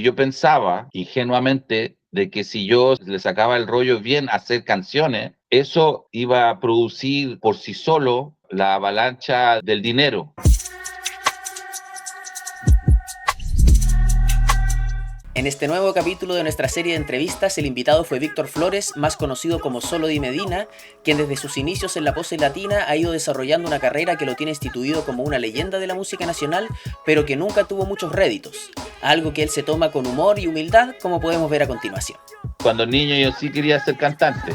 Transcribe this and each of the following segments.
yo pensaba ingenuamente de que si yo le sacaba el rollo bien a hacer canciones, eso iba a producir por sí solo la avalancha del dinero. En este nuevo capítulo de nuestra serie de entrevistas, el invitado fue Víctor Flores, más conocido como Solo Di Medina, quien desde sus inicios en la pose latina ha ido desarrollando una carrera que lo tiene instituido como una leyenda de la música nacional, pero que nunca tuvo muchos réditos, algo que él se toma con humor y humildad, como podemos ver a continuación. Cuando niño yo sí quería ser cantante.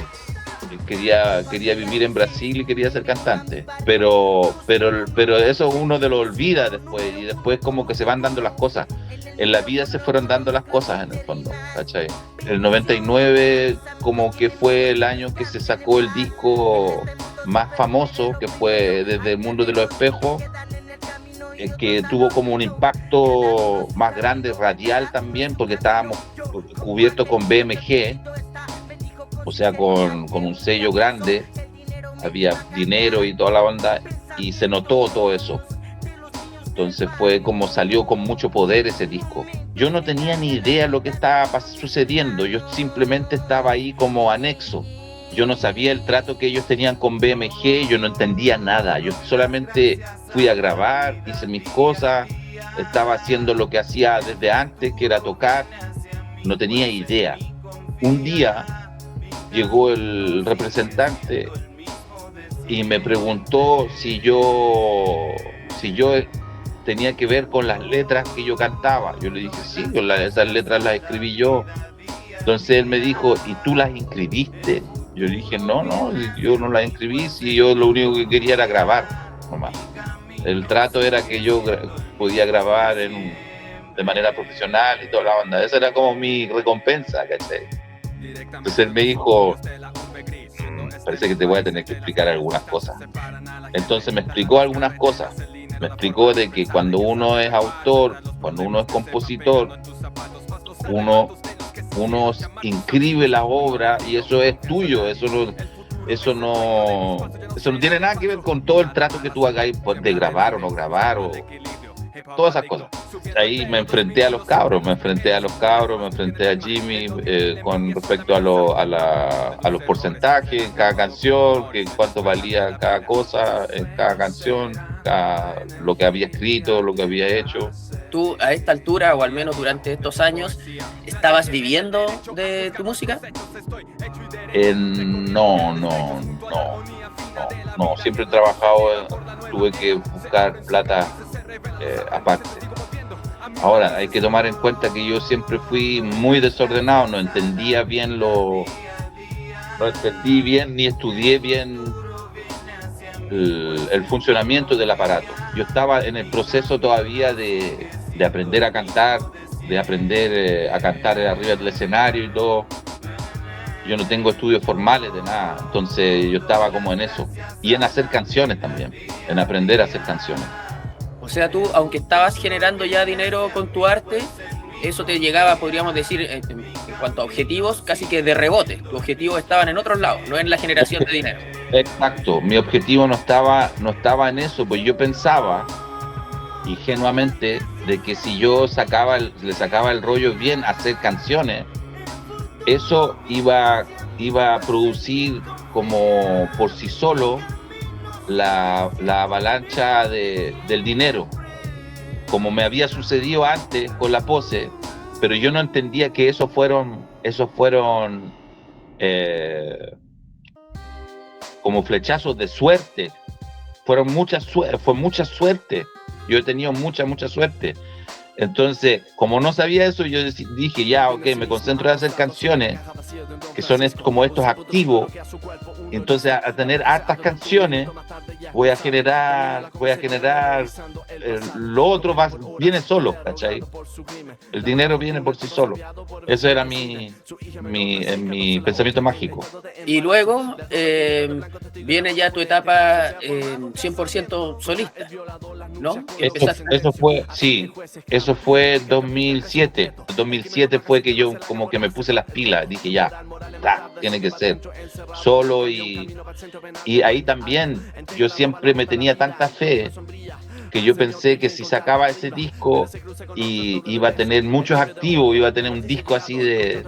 Quería vivir en Brasil y quería ser cantante, pero eso uno de lo olvida después, y después como que se van dando las cosas. En la vida se fueron dando las cosas en el fondo, ¿cachai? El 99 como que fue el año que se sacó el disco más famoso, que fue Desde el Mundo de los Espejos, que tuvo como un impacto más grande, radial también, porque estábamos cubiertos con BMG, o sea, con un sello grande, había dinero y toda la onda, y se notó todo eso. Entonces fue como salió con mucho poder ese disco. Yo no tenía ni idea de lo que estaba sucediendo, yo simplemente estaba ahí como anexo. Yo no sabía el trato que ellos tenían con BMG, yo no entendía nada. Yo solamente fui a grabar, hice mis cosas, estaba haciendo lo que hacía desde antes, que era tocar. No tenía idea. Un día llegó el representante y me preguntó si yo tenía que ver con las letras que yo cantaba. Yo le dije, sí, esas letras las escribí yo. Entonces él me dijo, ¿y tú las inscribiste? Yo le dije, no, yo no las inscribí, si yo lo único que quería era grabar, nomás. El trato era que yo podía grabar de manera profesional y toda la onda. Esa era como mi recompensa, ¿cachai? Entonces él me dijo, parece que te voy a tener que explicar algunas cosas. Entonces me explicó algunas cosas. Me explicó de que cuando uno es autor, cuando uno es compositor, uno inscribe la obra y eso es tuyo, eso no tiene nada que ver con todo el trato que tú hagas de grabar o no grabar o todas esas cosas. Ahí me enfrenté a los cabros, me enfrenté a Jimmy con respecto a los porcentajes en cada canción, que cuánto valía cada cosa en cada canción, lo que había escrito, lo que había hecho. ¿Tú a esta altura, o al menos durante estos años, estabas viviendo de tu música? No, siempre he trabajado, tuve que buscar plata aparte. Ahora, hay que tomar en cuenta que yo siempre fui muy desordenado, no entendí bien ni estudié bien el funcionamiento del aparato. Yo estaba en el proceso todavía de aprender a cantar, de aprender a cantar arriba del escenario y todo. Yo no tengo estudios formales de nada, entonces yo estaba como en eso. Y en hacer canciones también, en aprender a hacer canciones. O sea, tú, aunque estabas generando ya dinero con tu arte, eso te llegaba, podríamos decir, en cuanto a objetivos, casi que de rebote. Tus objetivos estaban en otros lados, no en la generación de dinero. Exacto, mi objetivo no estaba en eso, pues yo pensaba ingenuamente de que si yo le sacaba el rollo bien a hacer canciones, eso iba a producir como por sí solo la avalancha del dinero, como me había sucedido antes con la pose, pero yo no entendía que esos fueron como flechazos de suerte. Fue mucha suerte. Yo he tenido mucha suerte. Entonces, como no sabía eso, yo dije, ya, ok, me concentro en hacer canciones que son como estos activos. Entonces, a tener hartas canciones, voy a generar lo otro viene solo, ¿cachai? El dinero viene por sí solo. Eso era mi pensamiento mágico. Y luego viene ya tu etapa 100% solista, ¿no? Eso fue 2007. 2007 fue que yo como que me puse las pilas, dije ya, tiene que ser solo, y ahí también yo siempre me tenía tanta fe que yo pensé que si sacaba ese disco iba a tener muchos activos, iba a tener un disco así de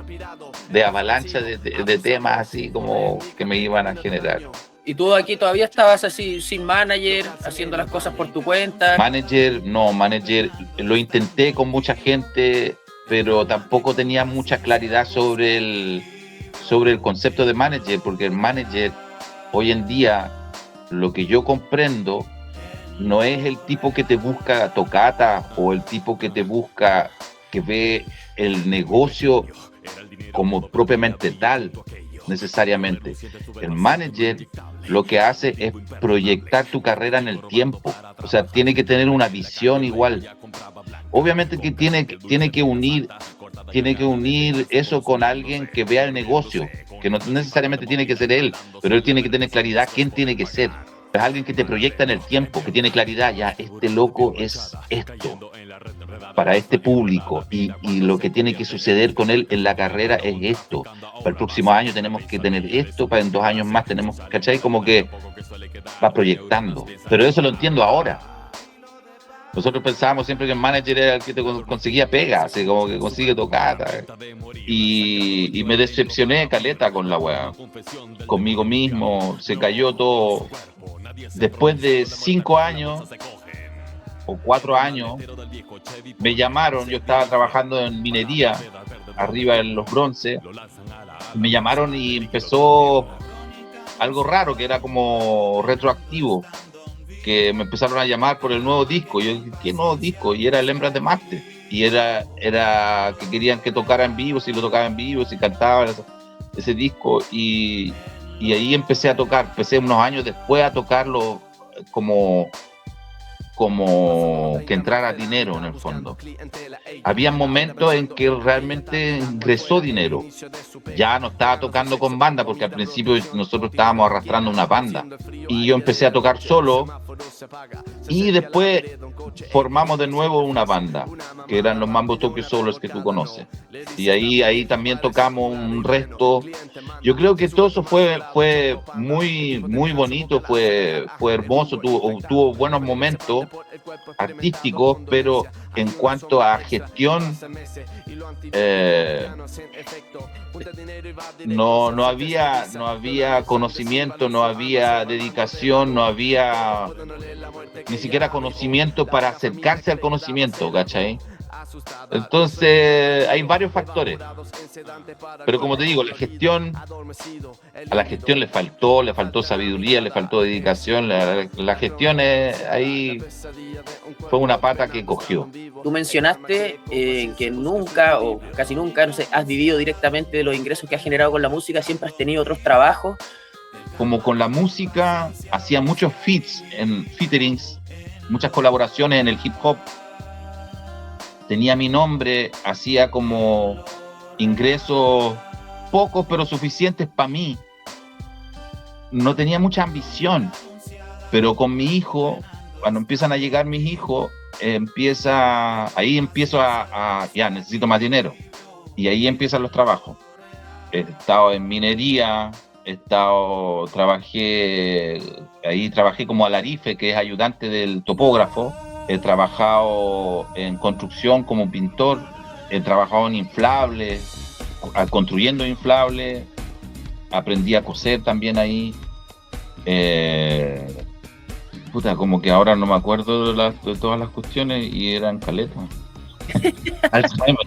avalancha de temas así como que me iban a generar. ¿Y tú aquí todavía estabas así sin manager, haciendo las cosas por tu cuenta? Manager lo intenté con mucha gente, pero tampoco tenía mucha claridad sobre el concepto de manager, porque el manager hoy en día, lo que yo comprendo, no es el tipo que te busca tocata o el tipo que te busca, que ve el negocio como propiamente tal, necesariamente. El manager lo que hace es proyectar tu carrera en el tiempo, o sea, tiene que tener una visión igual. Obviamente que tiene que unir eso con alguien que vea el negocio, que no necesariamente tiene que ser él, pero él tiene que tener claridad quién tiene que ser. Es alguien que te proyecta en el tiempo, que tiene claridad, ya, este loco es esto, para este público, y lo que tiene que suceder con él en la carrera es esto. Para el próximo año tenemos que tener esto, para en 2 años más tenemos, ¿cachai? Como que va proyectando. Pero eso lo entiendo ahora. Nosotros pensábamos siempre que el manager era el que te conseguía pega, así como que consigue tocata. Y me decepcioné caleta con la weá. Conmigo mismo, se cayó todo. Después de 5 años o 4 años, me llamaron, yo estaba trabajando en minería, arriba en Los Bronces, me llamaron y empezó algo raro, que era como retroactivo, que me empezaron a llamar por el nuevo disco. Yo dije, ¿qué nuevo disco? Y era el Hembras de Marte, y era que querían que tocara en vivo, si lo tocaba en vivo, si cantaba ese disco, y ahí empecé a tocar, empecé unos años después a tocarlo como que entrara dinero en el fondo. Había momentos en que realmente ingresó dinero. Ya no estaba tocando con banda, porque al principio nosotros estábamos arrastrando una banda. Y yo empecé a tocar solo. Y después formamos de nuevo una banda, que eran los Mambo Tokyo Soulers que tú conoces. Y ahí también tocamos un resto. Yo creo que todo eso fue muy, muy bonito, fue hermoso, tuvo buenos momentos artísticos, pero en cuanto a gestión, no había conocimiento, no había dedicación, no había ni siquiera conocimiento para acercarse al conocimiento, ¿cachai? Entonces hay varios factores, pero como te digo, a la gestión le faltó sabiduría, le faltó dedicación. La gestión ahí fue una pata que cogió. Tú mencionaste que nunca o casi nunca, no sé, has vivido directamente de los ingresos que has generado con la música, siempre has tenido otros trabajos. Como con la música, hacía muchos featurings, muchas colaboraciones en el hip hop. Tenía mi nombre, hacía como ingresos pocos pero suficientes para mí. No tenía mucha ambición, pero con mi hijo, cuando empiezan a llegar mis hijos, ahí empiezo ya necesito más dinero, y ahí empiezan los trabajos. He estado en minería, trabajé como alarife, que es ayudante del topógrafo. He trabajado en construcción como pintor, he trabajado en inflables, construyendo inflables, aprendí a coser también ahí. Como que ahora no me acuerdo de todas las cuestiones, y eran caletas. Alzheimer.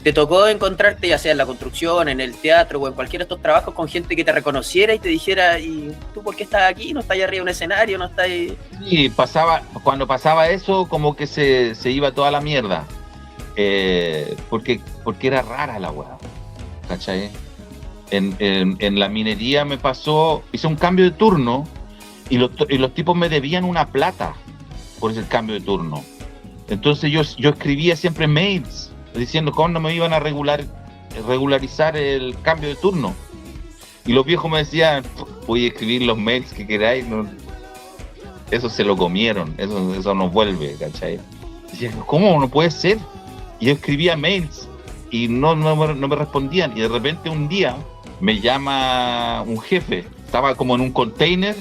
¿Te tocó encontrarte, ya sea en la construcción, en el teatro o en cualquiera de estos trabajos, con gente que te reconociera y te dijera, ¿y tú por qué estás aquí? ¿No estás ahí arriba de un escenario? ¿No estás ahí? Sí, cuando pasaba eso, como que se iba toda la mierda. Porque era rara la weá, ¿cachai? En la minería me pasó, hice un cambio de turno y los tipos me debían una plata por ese cambio de turno. Entonces yo escribía siempre mails diciendo cómo no me iban a regularizar el cambio de turno. Y los viejos me decían, voy a escribir los mails que queráis. No, eso se lo comieron, eso no vuelve, ¿cachai? Decían, ¿cómo? No puede ser. Y yo escribía mails y no me respondían. Y de repente un día me llama un jefe. Estaba como en un container,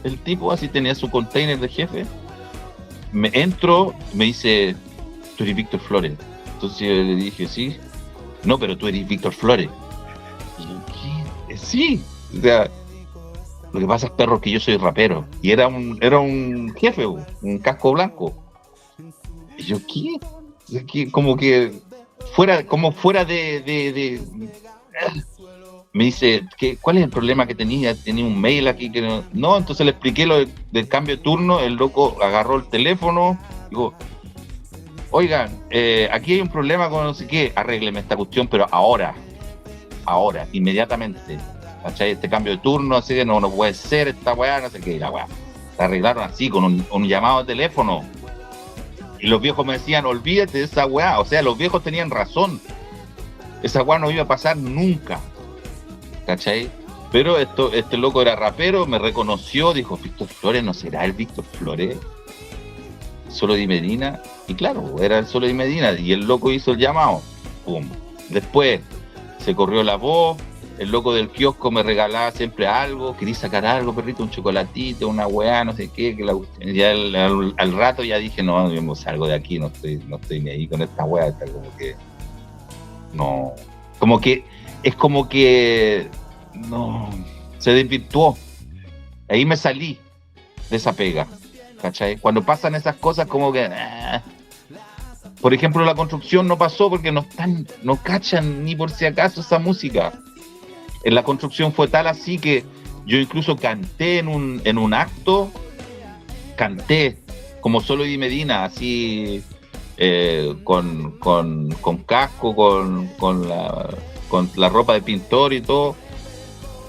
el tipo así tenía su container de jefe. me entro, me dice, tú eres Víctor Flores. Entonces yo le dije, sí. No, pero tú eres Víctor Flores. Y yo, ¿qué? Sí. O sea, lo que pasa es, perro, que yo soy rapero. Y era un jefe, un casco blanco. Y yo, ¿qué? Como que fuera de me dice, ¿cuál es el problema que tenía? Tenía un mail aquí que no. Entonces le expliqué lo del cambio de turno. El loco agarró el teléfono, digo, oigan, aquí hay un problema con no sé qué, arrégleme esta cuestión, pero ahora, inmediatamente. ¿Cachai? Este cambio de turno, así que no puede ser esta weá, no sé qué, la weá. Se arreglaron así, con un llamado de teléfono. Y los viejos me decían, olvídate de esa weá. O sea, los viejos tenían razón. Esa weá no iba a pasar nunca. ¿Cachai? Pero este loco era rapero, me reconoció, dijo, Víctor Flores, ¿no será el Víctor Flores? Solo Di Medina. Y claro, era el Solo Di Medina. Y el loco hizo el llamado. Pum. Después se corrió la voz. El loco del kiosco me regalaba siempre algo. Quería sacar algo, perrito, un chocolatito, una weá, no sé qué. Ya al rato ya dije, no, yo salgo de aquí, no estoy ni ahí con esta weá. Está como que... No. Es como que... No. Se desvirtuó. Ahí me salí de esa pega. ¿Cachai? Cuando pasan esas cosas como que... Por ejemplo, la construcción no pasó porque no cachan ni por si acaso esa música. En la construcción fue tal así que yo incluso canté en un acto, canté como Solo Di Medina, así con casco, con la ropa de pintor y todo.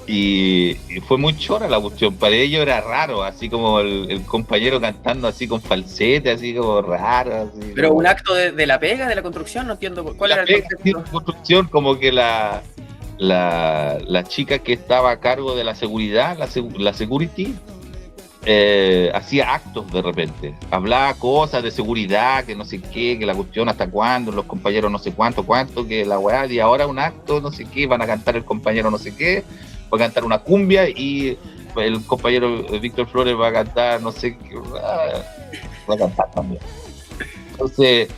Y fue muy chora la cuestión. Para ellos era raro, así como el compañero cantando así con falsete, así como raro. Así pero como... un acto de la pega, de la construcción, no entiendo cuál era el concepto. La construcción, como que la chica que estaba a cargo de la seguridad, la security, hacía actos de repente. Hablaba cosas de seguridad, que no sé qué, que la cuestión hasta cuándo, los compañeros no sé cuánto, que la weá, y ahora un acto, no sé qué, van a cantar el compañero no sé qué, va a cantar una cumbia y el compañero Víctor Flores va a cantar no sé qué, va a cantar también. Entonces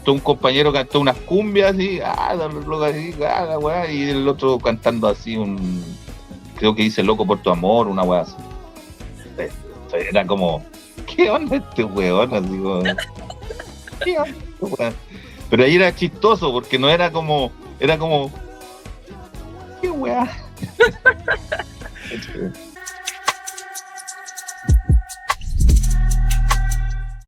un compañero cantó unas cumbias y la weá, y el otro cantando así creo que dice Loco por tu amor, una weá así. Era como, ¿qué onda este weón? Así como, ¿qué onda? Pero ahí era chistoso porque no era como, ¿qué weá?